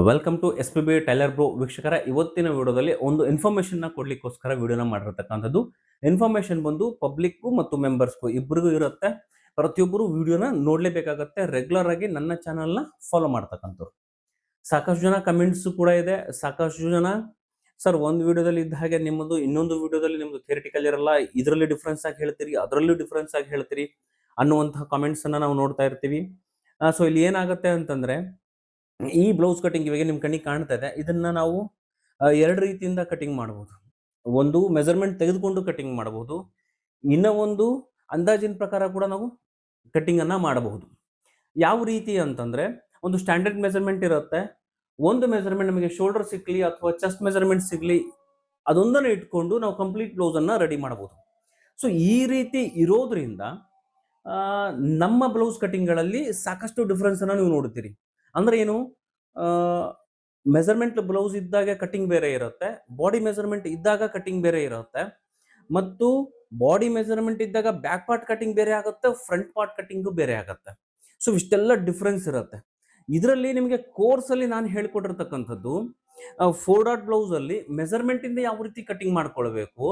Welcome to S P B tailor bro ವೀಕ್ಷಕರ. ಇವತ್ತಿನ ವಿಡಿಯೋದಲ್ಲಿ ಒಂದು ಇನ್ಫಾರ್ಮೇಶನ್ ಕೊಡ್ಲಿಕ್ಕೋಸ್ಕರ ವಿಡಿಯೋನ ಮಾಡಿರ್ತಕ್ಕಂಥದ್ದು. ಇನ್ಫಾರ್ಮೇಶನ್ ಬಂದು ಪಬ್ಲಿಕ್ ಮತ್ತು ಮೆಂಬರ್ಸ್ಗೂ ಇಬ್ಬರಿಗೂ ಇರುತ್ತೆ. ಪ್ರತಿಯೊಬ್ಬರು ವಿಡಿಯೋನ ನೋಡ್ಲೇಬೇಕಾಗತ್ತೆ. ರೆಗ್ಯುಲರ್ ಆಗಿ ನನ್ನ ಚಾನಲ್ನ ಫಾಲೋ ಮಾಡ್ತಕ್ಕಂಥವ್ರು. ಸಾಕಷ್ಟು ಜನ ಕಮೆಂಟ್ಸ್ ಕೂಡ ಇದೆ. ಸಾಕಷ್ಟು ಜನ ಸರ್ ಒಂದು ವಿಡಿಯೋದಲ್ಲಿ ಇದ್ದ ಹಾಗೆ ನಿಮ್ಮದು ಇನ್ನೊಂದು ವಿಡಿಯೋದಲ್ಲಿ ನಿಮ್ದು ಥಿಯರಿಟಿಕಲ್ ಇರಲ್ಲ, ಇದರಲ್ಲಿ ಡಿಫ್ರೆನ್ಸ್ ಆಗಿ ಹೇಳ್ತೀರಿ, ಅದರಲ್ಲೂ ಡಿಫ್ರೆನ್ಸ್ ಆಗಿ ಹೇಳ್ತೀರಿ ಅನ್ನುವಂತಹ ಕಾಮೆಂಟ್ಸ್ ಅನ್ನ ನಾವು ನೋಡ್ತಾ ಇರ್ತೀವಿ. ಸೊ ಇಲ್ಲಿ ಏನಾಗುತ್ತೆ ಅಂತಂದ್ರೆ, ಈ ಬ್ಲೌಸ್ ಕಟಿಂಗ್ ಇವಾಗ ನಿಮ್ ಕಣ್ಣಿಗೆ ಕಾಣ್ತಾ ಇದೆ. ಇದನ್ನ ನಾವು ಎರಡು ರೀತಿಯಿಂದ ಕಟಿಂಗ್ ಮಾಡಬಹುದು. ಒಂದು ಮೆಜರ್ಮೆಂಟ್ ತೆಗೆದುಕೊಂಡು ಕಟಿಂಗ್ ಮಾಡಬಹುದು, ಇನ್ನ ಒಂದು ಅಂದಾಜಿನ ಪ್ರಕಾರ ಕೂಡ ನಾವು ಕಟಿಂಗ್ ಅನ್ನ ಮಾಡಬಹುದು. ಯಾವ ರೀತಿ ಅಂತಂದ್ರೆ, ಒಂದು ಸ್ಟ್ಯಾಂಡರ್ಡ್ ಮೆಜರ್ಮೆಂಟ್ ಇರುತ್ತೆ. ಒಂದು ಮೆಜರ್ಮೆಂಟ್ ನಮಗೆ ಶೋಲ್ಡರ್ ಸಿಗ್ಲಿ ಅಥವಾ ಚೆಸ್ಟ್ ಮೆಜರ್ಮೆಂಟ್ ಸಿಗ್ಲಿ, ಅದೊಂದನ್ನು ಇಟ್ಕೊಂಡು ನಾವು ಕಂಪ್ಲೀಟ್ ಬ್ಲೌಸ್ ಅನ್ನ ರೆಡಿ ಮಾಡಬಹುದು. ಸೊ ಈ ರೀತಿ ಇರೋದ್ರಿಂದ ನಮ್ಮ ಬ್ಲೌಸ್ ಕಟಿಂಗ್ಗಳಲ್ಲಿ ಸಾಕಷ್ಟು ಡಿಫ್ರೆನ್ಸ್ ಅನ್ನ ನೀವು ನೋಡ್ತೀರಿ. ಅಂದ್ರೆ ಏನು, ಮೆಜರ್ಮೆಂಟ್ ಬ್ಲೌಸ್ ಇದ್ದಾಗ ಕಟಿಂಗ್ ಬೇರೆ ಇರುತ್ತೆ, ಬಾಡಿ ಮೆಜರ್ಮೆಂಟ್ ಇದ್ದಾಗ ಕಟಿಂಗ್ ಬೇರೆ ಇರುತ್ತೆ, ಮತ್ತು ಬಾಡಿ ಮೆಜರ್ಮೆಂಟ್ ಇದ್ದಾಗ ಬ್ಯಾಕ್ ಪಾರ್ಟ್ ಕಟಿಂಗ್ ಬೇರೆ ಆಗುತ್ತೆ, ಫ್ರಂಟ್ ಪಾರ್ಟ್ ಕಟಿಂಗ್ ಬೇರೆ ಆಗುತ್ತೆ. ಸೊ ಇಷ್ಟೆಲ್ಲ ಡಿಫ್ರೆನ್ಸ್ ಇರುತ್ತೆ. ಇದರಲ್ಲಿ ನಿಮಗೆ ಕೋರ್ಸ್ ಅಲ್ಲಿ ನಾನು ಹೇಳ್ಕೊಟ್ಟಿರ್ತಕ್ಕಂಥದ್ದು, 4 ಡಾಟ್ ಬ್ಲೌಸ್ ಅಲ್ಲಿ ಮೆಜರ್ಮೆಂಟ್ ಇಂದ ಯಾವ ರೀತಿ ಕಟಿಂಗ್ ಮಾಡ್ಕೊಳ್ಬೇಕು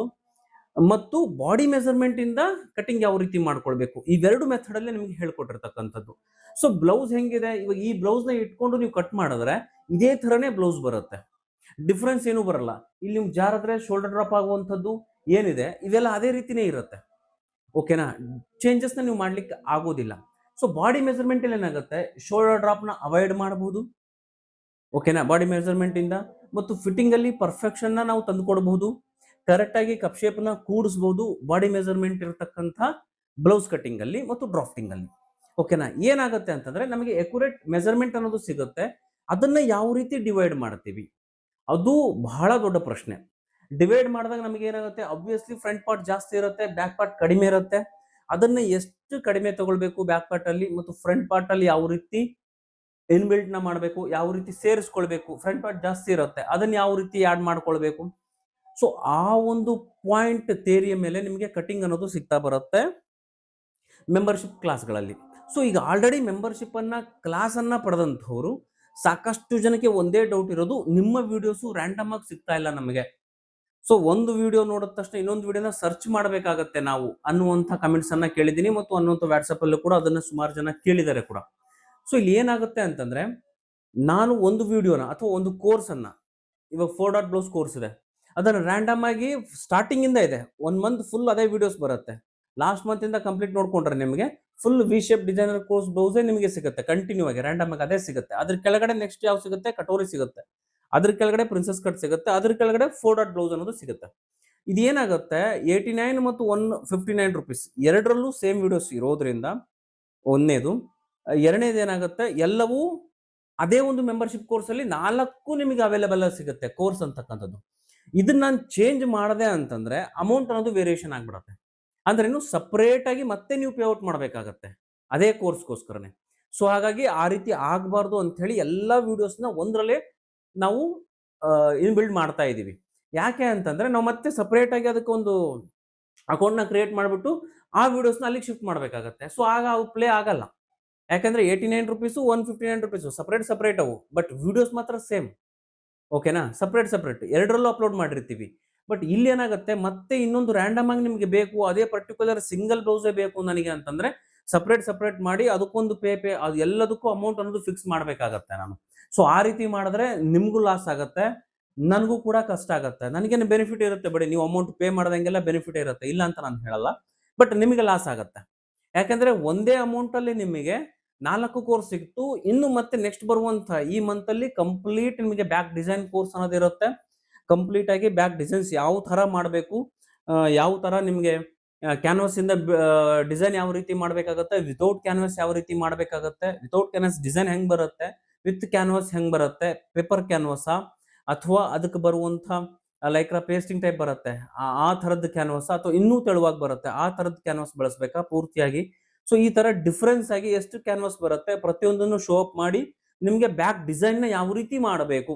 ಮತ್ತು ಬಾಡಿ ಮೆಜರ್ಮೆಂಟ್ ಇಂದ ಕಟಿಂಗ್ ಯಾವ ರೀತಿ ಮಾಡ್ಕೊಳ್ಬೇಕು, ಇವೆರಡು ಮೆಥಡ್ ಅಲ್ಲಿ ನಿಮ್ಗೆ ಹೇಳ್ಕೊಟ್ಟಿರ್ತಕ್ಕಂಥದ್ದು. ಸೊ ಬ್ಲೌಸ್ ಹೆಂಗಿದೆ, ಇವಾಗ ಈ ಬ್ಲೌಸ್ ನ ಇಟ್ಕೊಂಡು ನೀವು ಕಟ್ ಮಾಡಿದ್ರೆ ಇದೇ ತರನೇ ಬ್ಲೌಸ್ ಬರುತ್ತೆ. ಡಿಫ್ರೆನ್ಸ್ ಏನು ಬರಲ್ಲ. ಇಲ್ಲಿ ನಿಮ್ಗೆ ಜಾರದ್ರೆ ಶೋಲ್ಡರ್ ಡ್ರಾಪ್ ಆಗುವಂಥದ್ದು ಏನಿದೆ ಇವೆಲ್ಲ ಅದೇ ರೀತಿನೇ ಇರುತ್ತೆ. ಓಕೆನಾ, ಚೇಂಜಸ್ ನ ನೀವು ಮಾಡ್ಲಿಕ್ಕೆ ಆಗೋದಿಲ್ಲ. ಸೊ ಬಾಡಿ ಮೆಜರ್ಮೆಂಟ್ ಅಲ್ಲಿ ಏನಾಗುತ್ತೆ, ಶೋಲ್ಡರ್ ಡ್ರಾಪ್ ನ ಅವಾಯ್ಡ್ ಮಾಡಬಹುದು. ಓಕೆನಾ, ಬಾಡಿ ಮೆಜರ್ಮೆಂಟ್ ಇಂದ ಮತ್ತು ಫಿಟ್ಟಿಂಗ್ ಅಲ್ಲಿ ಪರ್ಫೆಕ್ಷನ್ ನ ನಾವು ತಂದುಕೊಡಬಹುದು. ಕರೆಕ್ಟ್ ಆಗಿ ಕಪ್ ಶೇಪ್ ನ ಕೂಡಿಸಬಹುದು ಬಾಡಿ ಮೆಜರ್ಮೆಂಟ್ ಇರತಕ್ಕಂಥ ಬ್ಲೌಸ್ ಕಟಿಂಗ್ ಅಲ್ಲಿ ಮತ್ತು ಡ್ರಾಫ್ಟಿಂಗ್ ಅಲ್ಲಿ. ಓಕೆನಾ, ಏನಾಗುತ್ತೆ ಅಂತಂದ್ರೆ ನಮಗೆ ಅಕ್ಯುರೇಟ್ ಮೆಜರ್ಮೆಂಟ್ ಅನ್ನೋದು ಸಿಗುತ್ತೆ. ಅದನ್ನ ಯಾವ ರೀತಿ ಡಿವೈಡ್ ಮಾಡ್ತೀವಿ ಅದು ಬಹಳ ದೊಡ್ಡ ಪ್ರಶ್ನೆ. ಡಿವೈಡ್ ಮಾಡಿದಾಗ ನಮಗೆ ಏನಾಗುತ್ತೆ, ಅಬ್ವಿಯಸ್ಲಿ ಫ್ರಂಟ್ ಪಾರ್ಟ್ ಜಾಸ್ತಿ ಇರುತ್ತೆ, ಬ್ಯಾಕ್ ಪಾರ್ಟ್ ಕಡಿಮೆ ಇರುತ್ತೆ. ಅದನ್ನ ಎಷ್ಟು ಕಡಿಮೆ ತಗೊಳ್ಬೇಕು ಬ್ಯಾಕ್ ಪಾರ್ಟ್ ಅಲ್ಲಿ ಮತ್ತು ಫ್ರಂಟ್ ಪಾರ್ಟ್ ಅಲ್ಲಿ ಯಾವ ರೀತಿ ಇನ್ಬಿಲ್ಟ್ ನ ಮಾಡಬೇಕು, ಯಾವ ರೀತಿ ಸೇರಿಸ್ಕೊಳ್ಬೇಕು, ಫ್ರಂಟ್ ಪಾರ್ಟ್ ಜಾಸ್ತಿ ಇರುತ್ತೆ ಅದನ್ನ ಯಾವ ರೀತಿ ಆಡ್ ಮಾಡ್ಕೊಳ್ಬೇಕು. ಸೊ ಆ ಒಂದು ಪಾಯಿಂಟ್ ಥಿಯರಿಯ ಮೇಲೆ ನಿಮಗೆ ಕಟಿಂಗ್ ಅನ್ನೋದು ಸಿಗ್ತಾ ಬರುತ್ತೆ ಮೆಂಬರ್ಶಿಪ್ ಕ್ಲಾಸ್ಗಳಲ್ಲಿ. ಸೊ ಈಗ ಆಲ್ರೆಡಿ ಮೆಂಬರ್ಶಿಪ್ ಅನ್ನ ಕ್ಲಾಸ್ ಅನ್ನ ಪಡೆದಂಥವ್ರು ಸಾಕಷ್ಟು ಜನಕ್ಕೆ ಒಂದೇ ಡೌಟ್ ಇರೋದು, ನಿಮ್ಮ ವಿಡಿಯೋಸು ರ್ಯಾಂಡಮ್ ಆಗಿ ಸಿಗ್ತಾ ಇಲ್ಲ ನಮಗೆ. ಸೊ ಒಂದು ವಿಡಿಯೋ ನೋಡಿದ ತಕ್ಷಣ ಇನ್ನೊಂದು ವಿಡಿಯೋನ ಸರ್ಚ್ ಮಾಡಬೇಕಾಗತ್ತೆ ನಾವು ಅನ್ನುವಂಥ ಕಮೆಂಟ್ಸ್ ಅನ್ನ ಕೇಳಿದ್ದೀನಿ, ಮತ್ತು ಅನ್ನುವಂಥ ವಾಟ್ಸಪ್ ಅಲ್ಲೂ ಕೂಡ ಅದನ್ನ ಸುಮಾರು ಜನ ಕೇಳಿದ್ದಾರೆ ಕೂಡ. ಸೊ ಇಲ್ಲಿ ಏನಾಗುತ್ತೆ ಅಂತಂದ್ರೆ, ನಾನು ಒಂದು ವಿಡಿಯೋನ ಅಥವಾ ಒಂದು ಕೋರ್ಸ್ ಅನ್ನ, ಇವಾಗ 4 ಡಾಟ್ ಬ್ಲೌಸ್ ಕೋರ್ಸ್ ಇದೆ, ಅದನ್ನ ರ್ಯಾಂಡಮ್ ಆಗಿ ಸ್ಟಾರ್ಟಿಂಗ್ ಇಂದ ಇದೆ, 1 ಮಂತ್ ಫುಲ್ ಅದೇ ವಿಡಿಯೋಸ್ ಬರುತ್ತೆ. ಲಾಸ್ಟ್ ಮಂತ್ ಇಂದ ಕಂಪ್ಲೀಟ್ ನೋಡ್ಕೊಂಡ್ರೆ ನಿಮಗೆ full V shape designer course ಬ್ಲೌಸೇ ನಿಮಗೆ ಸಿಗುತ್ತೆ ಕಂಟಿನ್ಯೂ ಆಗಿ, ರ್ಯಾಂಡಮ್ ಆಗಿ ಅದೇ ಸಿಗುತ್ತೆ. ಅದ್ರ ಕೆಳಗಡೆ ನೆಕ್ಸ್ಟ್ ಯಾವ ಸಿಗುತ್ತೆ, ಕಟೋರಿ ಸಿಗುತ್ತೆ, ಅದ್ರ ಕೆಳಗಡೆ ಪ್ರಿನ್ಸೆಸ್ ಕಟ್ ಸಿಗುತ್ತೆ, ಅದ್ರ ಕೆಳಗಡೆ 4 ಡಾಟ್ ಬ್ಲೌಸ್ ಅನ್ನೋದು ಸಿಗುತ್ತೆ. ಇದೇನಾಗುತ್ತೆ, 89 ಮತ್ತು 159 ರುಪೀಸ್ ಎರಡರಲ್ಲೂ ಸೇಮ್ ವಿಡಿಯೋಸ್ ಇರೋದ್ರಿಂದ ಒಂದನೇದು. ಎರಡನೇದು ಏನಾಗುತ್ತೆ, ಎಲ್ಲವೂ ಅದೇ ಒಂದು ಮೆಂಬರ್ಶಿಪ್ ಕೋರ್ಸ್ ಅಲ್ಲಿ 4 ನಿಮಗೆ ಅವೈಲೇಬಲ್ ಸಿಗುತ್ತೆ ಕೋರ್ಸ್ ಅಂತಕ್ಕಂಥದ್ದು. ಇದನ್ನ ನಾನು ಚೇಂಜ್ ಮಾಡದೆ ಅಂತಂದ್ರೆ ಅಮೌಂಟ್ ಅನ್ನೋದು ವೇರಿಯೇಷನ್ ಆಗ್ಬಿಡುತ್ತೆ. ಅಂದ್ರೆ ಇನ್ನು ಸಪರೇಟ್ ಆಗಿ ಮತ್ತೆ ನೀವು ಪೇ ಔಟ್ ಮಾಡಬೇಕಾಗತ್ತೆ ಅದೇ ಕೋರ್ಸ್ಗೋಸ್ಕರನೇ. ಸೊ ಹಾಗಾಗಿ ಆ ರೀತಿ ಆಗಬಾರ್ದು ಅಂತ ಹೇಳಿ ಎಲ್ಲಾ ವಿಡಿಯೋಸ್ನ ಒಂದರಲ್ಲೇ ನಾವು ಇನ್ಬಿಲ್ಡ್ ಮಾಡ್ತಾ ಇದೀವಿ. ಯಾಕೆ ಅಂತಂದ್ರೆ ನಾವು ಮತ್ತೆ ಸಪರೇಟ್ ಆಗಿ ಅದಕ್ಕೆ ಒಂದು ಅಕೌಂಟ್ ನ ಕ್ರಿಯೇಟ್ ಮಾಡಿಬಿಟ್ಟು ಆ ವಿಡಿಯೋಸ್ನ ಅಲ್ಲಿಗೆ ಶಿಫ್ಟ್ ಮಾಡಬೇಕಾಗತ್ತೆ. ಸೊ ಆಗ ಅವು ಪ್ಲೇ ಆಗಲ್ಲ. ಯಾಕಂದ್ರೆ 89 ರುಪೀಸು 159 ರುಪೀಸು ಸಪರೇಟ್ ಸಪರೇಟ್ ಅವು, ಬಟ್ ವಿಡಿಯೋಸ್ ಮಾತ್ರ ಸೇಮ್. ಓಕೆನಾ, ಸಪರೇಟ್ ಸಪರೇಟ್ ಎರಡರಲ್ಲೂ ಅಪ್ಲೋಡ್ ಮಾಡಿರ್ತೀವಿ. ಬಟ್ ಇಲ್ಲಿ ಏನಾಗುತ್ತೆ, ಮತ್ತೆ ಇನ್ನೊಂದು ರ್ಯಾಂಡಮ್ ಆಗಿ ನಿಮಗೆ ಬೇಕು, ಅದೇ ಪರ್ಟಿಕ್ಯುಲರ್ ಸಿಂಗಲ್ ಬ್ಲೌಸೇ ಬೇಕು ನನಗೆ ಅಂತಂದ್ರೆ ಸಪರೇಟ್ ಸಪರೇಟ್ ಮಾಡಿ ಅದಕ್ಕೊಂದು ಪೇ ಅದು ಎಲ್ಲದಕ್ಕೂ ಅಮೌಂಟ್ ಅನ್ನೋದು ಫಿಕ್ಸ್ ಮಾಡಬೇಕಾಗತ್ತೆ ನಾನು. ಸೊ ಆ ರೀತಿ ಮಾಡಿದ್ರೆ ನಿಮ್ಗೂ ಲಾಸ್ ಆಗತ್ತೆ, ನನಗೂ ಕೂಡ ಕಷ್ಟ ಆಗತ್ತೆ. ನನಗೇನು ಬೆನಿಫಿಟ್ ಇರುತ್ತೆ ಬಿಡಿ, ನೀವು ಅಮೌಂಟ್ ಪೇ ಮಾಡ್ದಂಗೆಲ್ಲ ಬೆನಿಫಿಟ್ ಇರುತ್ತೆ, ಇಲ್ಲ ಅಂತ ನಾನು ಹೇಳಲ್ಲ, ಬಟ್ ನಿಮಗೆ ಲಾಸ್ ಆಗತ್ತೆ. ಯಾಕಂದ್ರೆ ಒಂದೇ ಅಮೌಂಟ್ ಅಲ್ಲಿ ನಿಮಗೆ 4 ಕೋರ್ಸ್ ಸಿಕ್ತು. ಇನ್ನು ಮತ್ತೆ ನೆಕ್ಸ್ಟ್ ಬರುವಂತ ಈ ಮಂತ್ ಅಲ್ಲಿ ಕಂಪ್ಲೀಟ್ ನಿಮಗೆ ಬ್ಯಾಕ್ ಡಿಸೈನ್ ಕೋರ್ಸ್ ಅನ್ನೋದಿರುತ್ತೆ. ಕಂಪ್ಲೀಟ್ ಆಗಿ ಬ್ಯಾಕ್ ಡಿಸೈನ್ಸ್ ಯಾವ ತರ ಮಾಡಬೇಕು, ಯಾವ ತರ ನಿಮಗೆ ಕ್ಯಾನ್ವಾಸ್ ಇಂದ ಡಿಸೈನ್ ಯಾವ ರೀತಿ ಮಾಡಬೇಕಾಗುತ್ತೆ, ವಿತೌಟ್ ಕ್ಯಾನ್ವಾಸ್ ಯಾವ ರೀತಿ ಮಾಡಬೇಕಾಗುತ್ತೆ, ವಿತೌಟ್ ಕ್ಯಾನ್ವಾಸ್ ಡಿಸೈನ್ ಹೆಂಗ್ ಬರುತ್ತೆ, ವಿತ್ ಕ್ಯಾನ್ವಾಸ್ ಹೆಂಗ್ ಬರುತ್ತೆ, ಪೇಪರ್ ಕ್ಯಾನ್ವಾಸ ಅಥವಾ ಅದಕ್ಕೆ ಬರುವಂತ ಲೈಕ್ರಾ ಪೇಸ್ಟಿಂಗ್ ಟೈಪ್ ಬರುತ್ತೆ ಆ ತರದ್ದು ಕ್ಯಾನ್ವಾಸ್, ಅಥವಾ ಇನ್ನೂ ತೆಳುವಾಗಿ ಬರುತ್ತೆ ಆ ತರದ್ದು ಕ್ಯಾನ್ವಾಸ್ ಬಳಸಬೇಕಾ ಪೂರ್ತಿಯಾಗಿ. ಸೊ ಈ ತರ ಡಿಫರೆನ್ಸ್ ಆಗಿ ಎಷ್ಟು ಕ್ಯಾನ್ವಾಸ್ ಬರುತ್ತೆ ಪ್ರತಿಯೊಂದನ್ನು ಶೋ ಅಪ್ ಮಾಡಿ ನಿಮಗೆ ಬ್ಯಾಕ್ ಡಿಸೈನ್ ನ ಯಾವ ರೀತಿ ಮಾಡಬೇಕು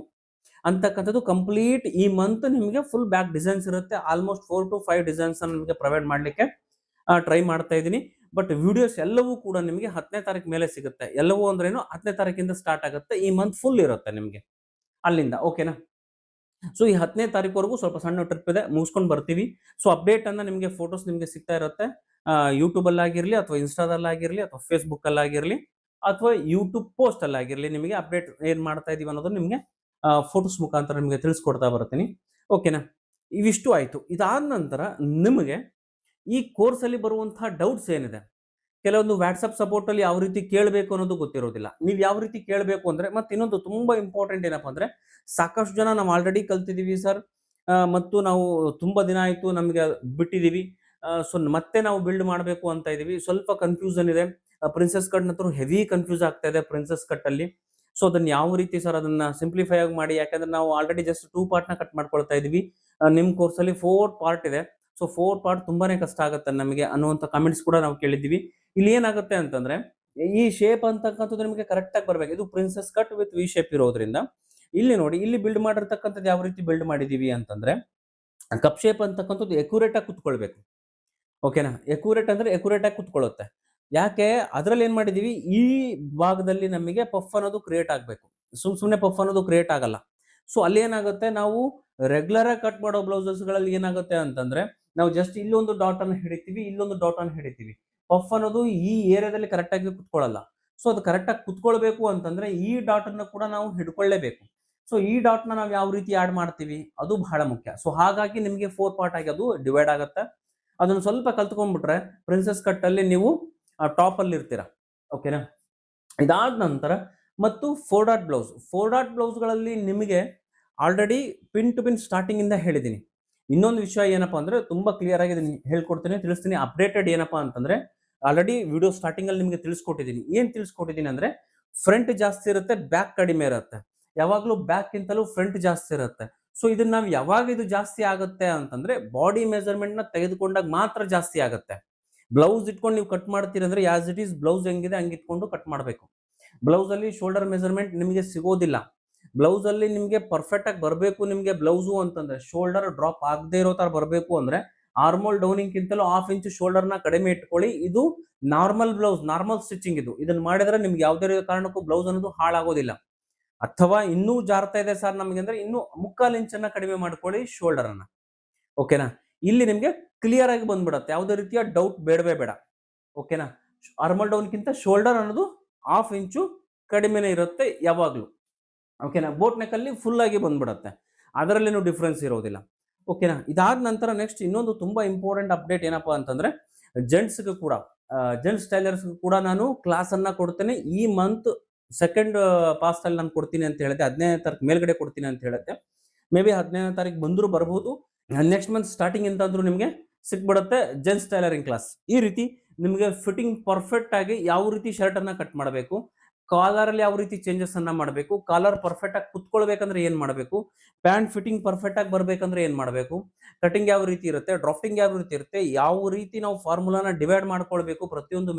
ಅಂತಕ್ಕಂಥದ್ದು ಕಂಪ್ಲೀಟ್ ಈ ಮಂತ್ ನಿಮಗೆ ಫುಲ್ ಬ್ಯಾಕ್ ಡಿಸೈನ್ಸ್ ಇರುತ್ತೆ. ಆಲ್ಮೋಸ್ಟ್ 4 to 5 ಡಿಸೈನ್ಸ್ ನಿಮಗೆ ಪ್ರೊವೈಡ್ ಮಾಡ್ಲಿಕ್ಕೆ ಟ್ರೈ ಮಾಡ್ತಾ ಇದ್ದೀನಿ. ಬಟ್ ವಿಡಿಯೋಸ್ ಎಲ್ಲವೂ ಕೂಡ ನಿಮಗೆ 10ನೇ ತಾರೀಕು ಮೇಲೆ ಸಿಗುತ್ತೆ. ಎಲ್ಲವೂ ಅಂದ್ರೇನು, 10ನೇ ತಾರೀಕಿಂದ ಸ್ಟಾರ್ಟ್ ಆಗುತ್ತೆ, ಈ ಮಂತ್ ಫುಲ್ ಇರುತ್ತೆ ನಿಮಗೆ. ಅಲ್ಲಿಂದ ಓಕೆನಾ. ಸೊ ಈ 10ನೇ ತಾರೀಕುವರೆಗೂ ಸ್ವಲ್ಪ ಸಣ್ಣ ಟ್ರಿಪ್ ಇದೆ, ಮುಗಿಸ್ಕೊಂಡು ಬರ್ತೀವಿ. ಸೊ ಅಪ್ಡೇಟ್ ಅನ್ನ ನಿಮಗೆ ಫೋಟೋಸ್ ನಿಮಗೆ ಸಿಗ್ತಾ ಇರುತ್ತೆ. ಯೂಟ್ಯೂಬ್ ಅಲ್ಲಾಗಿರ್ಲಿ ಅಥವಾ ಇನ್ಸ್ಟಾದಲ್ಲಾಗಿರ್ಲಿ ಅಥವಾ ಫೇಸ್ಬುಕ್ ಅಲ್ಲಾಗಿರ್ಲಿ ಅಥವಾ ಯೂಟ್ಯೂಬ್ ಪೋಸ್ಟ್ ಅಲ್ಲಾಗಿರ್ಲಿ, ನಿಮಗೆ ಅಪ್ಡೇಟ್ ಏನ್ ಮಾಡ್ತಾ ಇದೀವಿ ಅನ್ನೋದು ನಿಮಗೆ ಫೋಟೋಸ್ ಮುಖಾಂತರ ನಿಮಗೆ ತಿಳಿಸ್ಕೊಡ್ತಾ ಬರ್ತೀನಿ. ಓಕೆನಾ. ಇವಿಷ್ಟು ಆಯ್ತು. ಇದಾದ ನಂತರ ನಿಮಗೆ ಈ ಕೋರ್ಸ್ ಅಲ್ಲಿ ಬರುವಂತಹ ಡೌಟ್ಸ್ ಏನಿದೆ, ಕೆಲವೊಂದು ವಾಟ್ಸ್ಆಪ್ ಸಪೋರ್ಟ್ ಅಲ್ಲಿ ಯಾವ ರೀತಿ ಕೇಳಬೇಕು ಅನ್ನೋದು ಗೊತ್ತಿರೋದಿಲ್ಲ. ನೀವು ಯಾವ ರೀತಿ ಕೇಳಬೇಕು ಅಂದ್ರೆ, ಮತ್ತೆ ಇನ್ನೊಂದು ತುಂಬಾ ಇಂಪಾರ್ಟೆಂಟ್ ಏನಪ್ಪಾ ಅಂದ್ರೆ, ಸಾಕಷ್ಟು ಜನ ನಾವು ಆಲ್ರೆಡಿ ಕಲ್ತಿದೀವಿ ಸರ್, ಮತ್ತು ನಾವು ತುಂಬಾ ದಿನ ಆಯ್ತು ನಮ್ಗೆ ಬಿಟ್ಟಿದೀವಿ, ಸೊ ಮತ್ತೆ ನಾವು ಬಿಲ್ಡ್ ಮಾಡಬೇಕು ಅಂತ ಇದೀವಿ, ಸ್ವಲ್ಪ ಕನ್ಫ್ಯೂಷನ್ ಇದೆ. ಪ್ರಿನ್ಸೆಸ್ ಕಟ್ ನಂತರ ಹೆವಿ ಕನ್ಫ್ಯೂಸ್ ಆಗ್ತಾ ಇದೆ ಪ್ರಿನ್ಸೆಸ್ ಕಟ್ ಅಲ್ಲಿ. ಸೊ ಅದನ್ನ ಯಾವ ರೀತಿ ಸರ್ ಅದನ್ನ ಸಿಂಪ್ಲಿಫೈ ಆಗಿ ಮಾಡಿ, ಯಾಕಂದ್ರೆ ನಾವು ಆಲ್ರೆಡಿ ಜಸ್ಟ್ 2 ಪಾರ್ಟ್ ನ ಕಟ್ ಮಾಡ್ಕೊಳ್ತಾ ಇದೀವಿ. ನಿಮ್ ಕೋರ್ಸ್ ಅಲ್ಲಿ 4 ಪಾರ್ಟ್ ಇದೆ. ಸೊ 4 ಪಾರ್ಟ್ ತುಂಬಾನೇ ಕಷ್ಟ ಆಗುತ್ತೆ ನಮಗೆ ಅನ್ನುವಂತ ಕಮೆಂಟ್ಸ್ ಕೂಡ ನಾವು ಕೇಳಿದ್ದೀವಿ. ಇಲ್ಲಿ ಏನಾಗುತ್ತೆ ಅಂತಂದ್ರೆ, ಈ ಶೇಪ್ ಅಂತಕ್ಕಂಥದ್ದು ನಿಮಗೆ ಕರೆಕ್ಟ್ ಆಗಿ ಬರ್ಬೇಕು. ಇದು princess cut with V shape ಇರೋದ್ರಿಂದ ಇಲ್ಲಿ ನೋಡಿ, ಇಲ್ಲಿ ಬಿಲ್ಡ್ ಮಾಡಿರ್ತಕ್ಕಂಥದ್ದು ಯಾವ ರೀತಿ ಬಿಲ್ಡ್ ಮಾಡಿದೀವಿ ಅಂತಂದ್ರೆ, ಕಪ್ ಶೇಪ್ ಅಂತಕ್ಕಂಥದ್ದು ಎಕ್ಯುರೇಟ್ ಆಗಿ ಕುತ್ಕೊಳ್ಬೇಕು. ಓಕೆನಾ. ಎಕ್ಯುರೇಟ್ ಅಂದ್ರೆ ಎಕ್ಯುರೇಟ್ ಆಗಿ ಕುತ್ಕೊಳ್ಳುತ್ತೆ. ಯಾಕೆ ಅದ್ರಲ್ಲಿ ಏನ್ ಮಾಡಿದೀವಿ, ಈ ಭಾಗದಲ್ಲಿ ನಮಗೆ ಪಫ್ ಅನ್ನೋದು ಕ್ರಿಯೇಟ್ ಆಗ್ಬೇಕು. ಸುಮ್ನೆ ಪಫ್ ಅನ್ನೋದು ಕ್ರಿಯೇಟ್ ಆಗಲ್ಲ. ಸೊ ಅಲ್ಲಿ ಏನಾಗುತ್ತೆ, ನಾವು ರೆಗ್ಯುಲರ್ ಆಗಿ ಕಟ್ ಮಾಡೋ ಬ್ಲೌಸಸ್ ಗಳಲ್ಲಿ ಏನಾಗುತ್ತೆ ಅಂತಂದ್ರೆ, ನಾವು ಜಸ್ಟ್ ಇಲ್ಲೊಂದು ಡಾಟ್ ಅನ್ನು ಹಿಡಿತೀವಿ, ಇಲ್ಲೊಂದು ಡಾಟ್ ಅನ್ನು ಹಿಡಿತೀವಿ. ಪಫ್ ಅನ್ನೋದು ಈ ಏರಿಯಾದಲ್ಲಿ ಕರೆಕ್ಟ್ ಆಗಿ ಕುತ್ಕೊಳ್ಳಲ್ಲ. ಸೊ ಅದು ಕರೆಕ್ಟ್ ಆಗಿ ಕುತ್ಕೊಳ್ಬೇಕು ಅಂತಂದ್ರೆ ಈ ಡಾಟ್ ಅನ್ನು ಕೂಡ ನಾವು ಹಿಡ್ಕೊಳ್ಳೇಬೇಕು. ಸೊ ಈ ಡಾಟ್ ನ ನಾವು ಯಾವ ರೀತಿ ಆಡ್ ಮಾಡ್ತೀವಿ ಅದು ಬಹಳ ಮುಖ್ಯ. ಸೊ ಹಾಗಾಗಿ ನಿಮಗೆ 4 ಪಾರ್ಟ್ ಆಗಿ ಅದು ಡಿವೈಡ್ ಆಗುತ್ತೆ. ಅದನ್ನು ಸ್ವಲ್ಪ ಕಲ್ತ್ಕೊಂಡ್ಬಿಟ್ರೆ ಪ್ರಿನ್ಸೆಸ್ ಕಟ್ ಅಲ್ಲಿ ನೀವು ಟಾಪ್ ಅಲ್ಲಿ ಇರ್ತೀರಾ. ಓಕೆನಾ. ಇದಾದ ನಂತರ ಮತ್ತು 4 ಡಾಟ್ ಬ್ಲೌಸ್, 4 ಡಾಟ್ ಬ್ಲೌಸ್ ಗಳಲ್ಲಿ ನಿಮಗೆ already pin to pin starting ಇಂದ ಹೇಳಿದೀನಿ. ಇನ್ನೊಂದು ವಿಷಯ ಏನಪ್ಪಾ ಅಂದ್ರೆ, ತುಂಬಾ ಕ್ಲಿಯರ್ ಆಗಿ ಹೇಳ್ಕೊಡ್ತೀನಿ, ತಿಳಿಸ್ತೀನಿ. ಅಪ್ಡೇಟೆಡ್ ಏನಪ್ಪಾ ಅಂತಂದ್ರೆ, ಆಲ್ರೆಡಿ ವಿಡಿಯೋ ಸ್ಟಾರ್ಟಿಂಗ್ ಅಲ್ಲಿ ನಿಮಗೆ ತಿಳಿಸ್ಕೊಟ್ಟಿದ್ದೀನಿ. ಏನ್ ತಿಳಿಸ್ಕೊಟ್ಟಿದ್ದೀನಿ ಅಂದ್ರೆ, ಫ್ರಂಟ್ ಜಾಸ್ತಿ ಇರುತ್ತೆ, ಬ್ಯಾಕ್ ಕಡಿಮೆ ಇರುತ್ತೆ. ಯಾವಾಗ್ಲೂ ಬ್ಯಾಕ್ ಗಿಂತಲೂ ಫ್ರಂಟ್ ಜಾಸ್ತಿ ಇರುತ್ತೆ. ಸೊ ಇದನ್ನ ನಾವು ಯಾವಾಗ ಇದು ಜಾಸ್ತಿ ಆಗುತ್ತೆ ಅಂತಂದ್ರೆ, ಬಾಡಿ ಮೆಜರ್ಮೆಂಟ್ ನ ತೆಗೆದುಕೊಂಡಾಗ ಮಾತ್ರ ಜಾಸ್ತಿ ಆಗುತ್ತೆ. ಬ್ಲೌಸ್ ಇಟ್ಕೊಂಡು ನೀವು ಕಟ್ ಮಾಡ್ತೀರಿ ಅಂದ್ರೆ, ಆಸ್ ಇಟ್ ಈಸ್ ಬ್ಲೌಸ್ ಹೆಂಗಿದೆ ಹಂಗೆ ಇಟ್ಕೊಂಡು ಕಟ್ ಮಾಡಬೇಕು. ಬ್ಲೌಸ್ ಅಲ್ಲಿ ಶೋಲ್ಡರ್ ಮೆಜರ್ಮೆಂಟ್ ನಿಮಗೆ ಸಿಗೋದಿಲ್ಲ. ಬ್ಲೌಸ್ ಅಲ್ಲಿ ನಿಮಗೆ ಪರ್ಫೆಕ್ಟ್ ಆಗಿ ಬರಬೇಕು. ನಿಮಗೆ ಬ್ಲೌಸು ಅಂತಂದ್ರೆ ಶೋಲ್ಡರ್ ಡ್ರಾಪ್ ಆಗದೆ ಇರೋ ತರ ಬರಬೇಕು ಅಂದ್ರೆ, ಆರ್ಮೋಲ್ ಡೌನಿಂಗ್ ಗಿಂತಲೂ 1/2 ಇಂಚು ಶೋಲ್ಡರ್ ನ ಕಡಿಮೆ ಇಟ್ಕೊಳ್ಳಿ. ಇದು ನಾರ್ಮಲ್ ಬ್ಲೌಸ್, ನಾರ್ಮಲ್ ಸ್ಟಿಚಿಂಗ್ ಇದು. ಇದನ್ನ ಮಾಡಿದ್ರೆ ನಿಮ್ಗೆ ಯಾವುದೇ ಕಾರಣಕ್ಕೂ ಬ್ಲೌಸ್ ಅನ್ನೋದು ಹಾಳಾಗೋದಿಲ್ಲ. ಅಥವಾ ಇನ್ನೂ ಜಾರ್ತಾ ಇದೆ ಸರ್ ನಮಗೆ ಅಂದ್ರೆ, ಇನ್ನೂ 3/4 ಇಂಚನ್ನ ಕಡಿಮೆ ಮಾಡ್ಕೊಳ್ಳಿ ಶೋಲ್ಡರ್ ಅನ್ನ. ಓಕೆನಾ. ಇಲ್ಲಿ ನಿಮ್ಗೆ ಕ್ಲಿಯರ್ ಆಗಿ ಬಂದ್ಬಿಡತ್ತೆ, ಯಾವುದೇ ರೀತಿಯ ಡೌಟ್ ಬೇಡವೇ ಬೇಡ. ಓಕೆನಾ. ಆರ್ಮಲ್ ಡೌನ್ ಗಿಂತ ಶೋಲ್ಡರ್ ಅನ್ನೋದು 1/2 ಇಂಚು ಕಡಿಮೆನೇ ಇರುತ್ತೆ ಯಾವಾಗ್ಲೂ. ಓಕೆನಾ. ಬೋಟ್ ನೆಕ್ ಅಲ್ಲಿ ಫುಲ್ ಆಗಿ ಬಂದ್ಬಿಡುತ್ತೆ, ಅದರಲ್ಲೇನು ಡಿಫ್ರೆನ್ಸ್ ಇರೋದಿಲ್ಲ. ಓಕೆನಾ. ಇದಾದ ನಂತರ ನೆಕ್ಸ್ಟ್ ಇನ್ನೊಂದು ತುಂಬಾ ಇಂಪಾರ್ಟೆಂಟ್ ಅಪ್ಡೇಟ್ ಏನಪ್ಪಾ ಅಂತಂದ್ರೆ, ಜೆಂಟ್ಸ್ಗೆ ಕೂಡ, ಜೆಂಟ್ಸ್ ಟೈಲರ್ಸ್ ಕೂಡ ನಾನು ಕ್ಲಾಸ್ ಅನ್ನ ಕೊಡ್ತೇನೆ. ಈ ಮಂತ್ ಸೆಕೆಂಡ್ ಪಾಸ್ ಅಲ್ಲಿ ನಾನು ಕೊಡ್ತೀನಿ ಅಂತ ಹೇಳಿದೆ. 15ನೇ ತಾರೀಕು ಮೇಲ್ಗಡೆ ಕೊಡ್ತೀನಿ ಅಂತ ಹೇಳಿದ್ದೆ. ಮೇ ಬಿ 15ನೇ ತಾರೀಕು ಬಂದ್ರು ಬರಬಹುದು. ನೆಕ್ಸ್ಟ್ ಮಂತ್ ಸ್ಟಾರ್ಟಿಂಗ್ ಅಂತ ಅಂದ್ರೂ ನಿಮಗೆ ಸಿಕ್ಬಿಡುತ್ತೆ ಜೆಂಟ್ಸ್ ಟೈಲರಿಂಗ್ ಕ್ಲಾಸ್. ಈ ರೀತಿ ನಿಮಗೆ ಫಿಟ್ಟಿಂಗ್ ಪರ್ಫೆಕ್ಟ್ ಆಗಿ ಯಾವ ರೀತಿ ಶರ್ಟ್ ಅನ್ನ ಕಟ್ ಮಾಡಬೇಕು, ಕಾಲರ್ ಅಲ್ಲಿ ಯಾವ ರೀತಿ ಚೇಂಜಸ್ ಅನ್ನ ಮಾಡಬೇಕು, ಕಾಲರ್ ಪರ್ಫೆಕ್ಟ್ ಆಗಿ ಕುತ್ಕೊಳ್ಬೇಕಂದ್ರೆ ಏನ್ ಮಾಡಬೇಕು, ಪ್ಯಾಂಟ್ ಫಿಟ್ಟಿಂಗ್ ಪರ್ಫೆಕ್ಟ್ ಆಗಿ ಬರ್ಬೇಕಂದ್ರೆ ಏನ್ ಮಾಡಬೇಕು, ಕಟಿಂಗ್ ಯಾವ ರೀತಿ ಇರುತ್ತೆ, ಡ್ರಾಫ್ಟಿಂಗ್ ಯಾವ ರೀತಿ ಇರುತ್ತೆ, ಯಾವ ರೀತಿ ನಾವು ಫಾರ್ಮುಲಾನ ಡಿವೈಡ್ ಮಾಡ್ಕೊಳ್ಬೇಕು, ಪ್ರತಿಯೊಂದು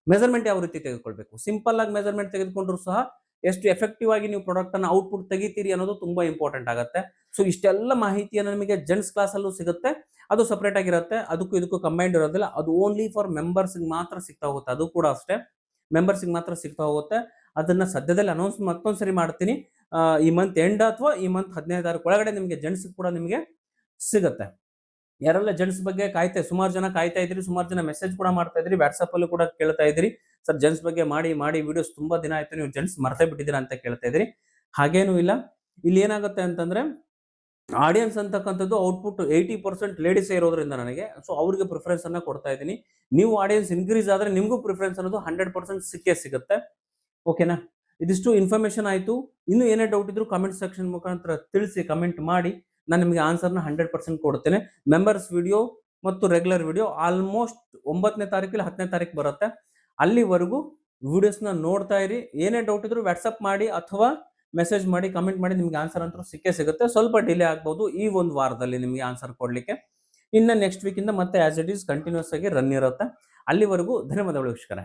ಮೆಜರ್ಮೆಂಟ್ ಯಾವ ರೀತಿ ತೆಗೆದುಕೊಳ್ಬೇಕು. ಸಿಂಪಲ್ ಆಗಿ ಮೆಜರ್ಮೆಂಟ್ ತೆಗೆದುಕೊಂಡ್ರು ಸಹ ಎಷ್ಟು ಎಫೆಕ್ಟಿವ್ ಆಗಿ ನೀವು ಪ್ರಾಡಕ್ಟ್ ಅನ್ನ ಔಟ್ಪುಟ್ ತೆಗಿತೀರಿ ಅನ್ನೋದು ತುಂಬಾ ಇಂಪಾರ್ಟೆಂಟ್ ಆಗುತ್ತೆ. ಸೊ ಇಷ್ಟೆಲ್ಲ ಮಾಹಿತಿಯನ್ನು ನಿಮಗೆ ಜೆಂಟ್ಸ್ ಕ್ಲಾಸ್ ಅಲ್ಲೂ ಸಿಗುತ್ತೆ. ಅದು ಸಪರೇಟ್ ಆಗಿರುತ್ತೆ, ಅದಕ್ಕೂ ಇದಕ್ಕೂ ಕಂಬೈಂಡ್ ಇರೋದಿಲ್ಲ. ಅದು ಓನ್ಲಿ ಫಾರ್ ಮೆಂಬರ್ಸ್ ಮಾತ್ರ ಸಿಗ್ತಾ ಹೋಗುತ್ತೆ. ಅದು ಕೂಡ ಅಷ್ಟೇ, ಮೆಂಬರ್ಸ್ ಮಾತ್ರ ಸಿಗ್ತಾ ಹೋಗುತ್ತೆ. ಅದನ್ನ ಸದ್ಯದಲ್ಲಿ ಅನೌನ್ಸ್ ಮತ್ತೊಂದ್ಸರಿ ಮಾಡ್ತೀನಿ. ಈ ಮಂತ್ ಎಂಡ್ ಅಥವಾ ಈ ಮಂತ್ 15ನೇ ತಾರೀಕು ಒಳಗಡೆ ನಿಮಗೆ ಜೆಂಟ್ಸ್ ಕೂಡ ನಿಮಗೆ ಸಿಗುತ್ತೆ. ಯಾರೆಲ್ಲ ಜೆಂಟ್ಸ್ ಬಗ್ಗೆ ಸುಮಾರು ಜನ ಕಾಯ್ತಾ ಇದ್ರಿ, ಸುಮಾರು ಜನ ಮೆಸೇಜ್ ಕೂಡ ಮಾಡ್ತಾ ಇದ್ರಿ, ವಾಟ್ಸ್ಆಪ್ ಅಲ್ಲೂ ಕೂಡ ಕೇಳ್ತಾ ಇದ್ರಿ, ಸರ್ ಜೆಂಟ್ಸ್ ಬಗ್ಗೆ ಮಾಡಿ ವಿಡಿಯೋಸ್ ತುಂಬಾ ದಿನ ಆಯ್ತು, ನೀವು ಜೆಂಟ್ಸ್ ಮರ್ತೇ ಬಿಟ್ಟಿದ್ದೀರಾ ಅಂತ ಕೇಳ್ತಾ ಇದ್ರಿ. ಹಾಗೇನೂ ಇಲ್ಲ. ಇಲ್ಲಿ ಏನಾಗುತ್ತೆ ಅಂತಂದ್ರೆ, ಆಡಿಯನ್ಸ್ ಅಂತಕ್ಕಂಥದ್ದು ಔಟ್ಪುಟ್ 80% ಲೇಡೀಸ್ ಇರೋದ್ರಿಂದ ನನಗೆ, ಸೊ ಅವ್ರಿಗೆ ಪ್ರಿಫರೆನ್ಸ್ ಅನ್ನ ಕೊಡ್ತಾ ಇದ್ದೀನಿ. ನೀವು ಆಡಿಯನ್ಸ್ ಇನ್ಕ್ರೀಸ್ ಆದ್ರೆ ನಿಮಗೂ ಪ್ರಿಫರೆನ್ಸ್ ಅನ್ನೋದು 100% ಸಿಕ್ಕೇ ಸಿಗುತ್ತೆ. ಓಕೆನಾ. ಇದಿಷ್ಟು ಇನ್ಫಾರ್ಮೇಶನ್ ಆಯ್ತು. ಇನ್ನು ಏನೇ ಡೌಟ್ ಇದ್ರು ಕಮೆಂಟ್ ಸೆಕ್ಷನ್ ಮುಖಾಂತರ ತಿಳಿಸಿ, ಕಮೆಂಟ್ ಮಾಡಿ, ನಾನು ನಿಮಗೆ ಆನ್ಸರ್ನ 100% ಕೊಡ್ತೇನೆ. ಮೆಂಬರ್ಸ್ ವಿಡಿಯೋ ಮತ್ತು ರೆಗ್ಯುಲರ್ ವಿಡಿಯೋ ಆಲ್ಮೋಸ್ಟ್ 9ನೇ ತಾರೀಕು ಇಲ್ಲ 10ನೇ ತಾರೀಕು ಬರುತ್ತೆ. ಅಲ್ಲಿವರೆಗೂ ವಿಡಿಯೋಸ್ನ ನೋಡ್ತಾ ಇರಿ. ಏನೇ ಡೌಟ್ ಇದ್ರು ವಾಟ್ಸಪ್ ಮಾಡಿ ಅಥವಾ ಮೆಸೇಜ್ ಮಾಡಿ, ಕಮೆಂಟ್ ಮಾಡಿ, ನಿಮ್ಗೆ ಆನ್ಸರ್ ಅಂತೂ ಸಿಕ್ಕೇ ಸಿಗುತ್ತೆ. ಸ್ವಲ್ಪ ಡಿಲೇ ಆಗ್ಬೋದು ಈ ಒಂದು ವಾರದಲ್ಲಿ ನಿಮಗೆ ಆನ್ಸರ್ ಕೊಡ್ಲಿಕ್ಕೆ. ಇನ್ನು ನೆಕ್ಸ್ಟ್ ವೀಕ್ ಇಂದ ಮತ್ತೆ ಆಸ್ ಇಟ್ ಈಸ್ ಕಂಟಿನ್ಯೂಸ್ ಆಗಿ ರನ್ ಇರುತ್ತೆ. ಅಲ್ಲಿವರೆಗೂ ಧನ್ಯವಾದಗಳು ವೀಕ್ಷಕರೇ.